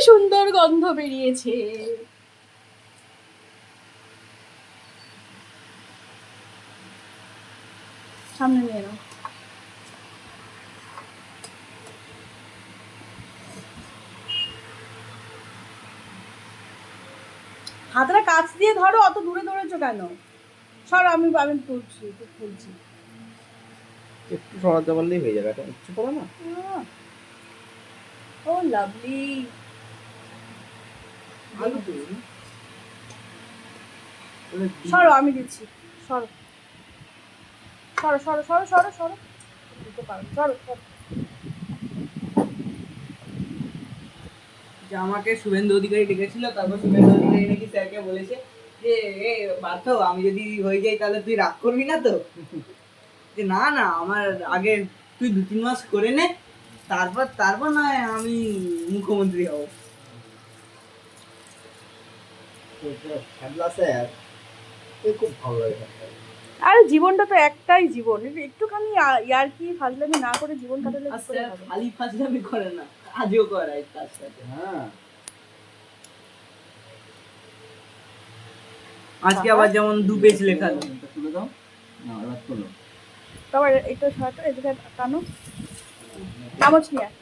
সুন্দর গন্ধ বেরিয়েছে। সামনে নিয়ে নাও। হাতটা কাছ দিয়ে ধরো, অত দূরে ধরেছো কেন? সর, আমি তুলছি, তুলছি। একটু সরাতে পারলেই হয়ে যাবে, এটা উচ্চ পড়া না। ও লাভলি। সরো, আমি দিচ্ছি। সরো সরো সরো সরো সরো সরো, দিতে পারো, সরো সরো। যে আমাকে শুভেন্দু অধিকারী ডেকেছিল, তারপর শুভেন্দু অধিকারী নাকি স্যারকে বলেছে যে পার্থ, আমি যদি হয়ে যাই তাহলে তুই রাগ করবি না তো? যে না না, আমার আগে তুই 2-3 মাস করে নে, তারপর নয় আমি মুখ্যমন্ত্রী হব। খুব ভালো লাগে। আরে জীবনটা তো একটাই জীবন, একটুখানি ইয়ার্কি ফাজলামি না করে জীবন কাটালে কি করে হবে? খালি ফাজলামি করে না, কাজও করায় তার সাথে। হ্যাঁ, আজকে আবার যেমন 2 পেজ লেখা। তুলে দাও না, এবার তোলো। তারপর একটু সরো, এদিকে টানো, চামচ নিয়ে আয়।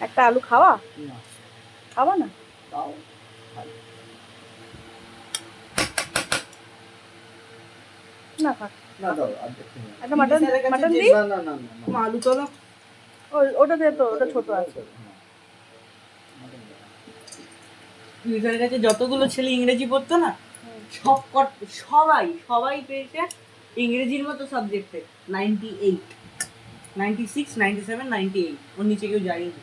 একটা আলু খাওয়া, খাওয়া না? দাও। না থাক, না দাও, অর্ধেক তুমি। একটা মাটন, মাটন দিই। না না না না না। আলু তোলো। ওটা দিয়ে তো, ওটা ছোট আছে। টিউশনের কাছে যতগুলো ছেলে ইংরেজি পড়তো না, সবাই পেয়েছে ইংরেজির মতো সাবজেক্টে 98, 96, 97, 98, ওর নিচে কেউ যায়নি।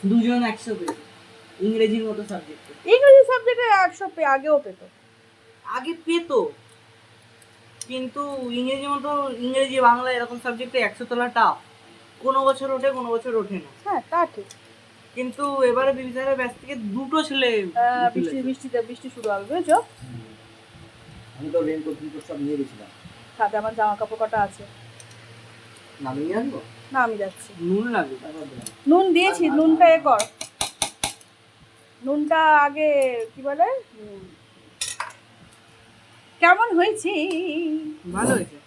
2 জন 100 পেয়েছে ইংরেজির মতো সাবজেক্টে। ইংরেজি সাবজেক্টে 100 আগেও পেতো। আগে পেতো, কিন্তু ইংরেজি বাংলা এরকম সাবজেক্টে 100 তোলা টাফ। কোনো বছর ওঠে, কোনো বছর ওঠে না। হ্যাঁ তা ঠিক। কিন্তু এবারে বিবিসারের ব্যাচ থেকে 2টো ছেলে বৃষ্টি শুরু হবে, বুঝেছো? আমি তো রেনকোট সব নিয়ে গেছিলাম। সাথে আমার জামা কাপড় কটা আছে। নামিয়ে আনবো না, আমি যাচ্ছি। নুন লাগে। নুন দিয়েছি, নুনটা এ কর, নুনটা আগে কি বলে, কেমন হয়েছে? ভালো হয়েছে।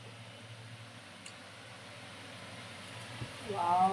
ওয়াও।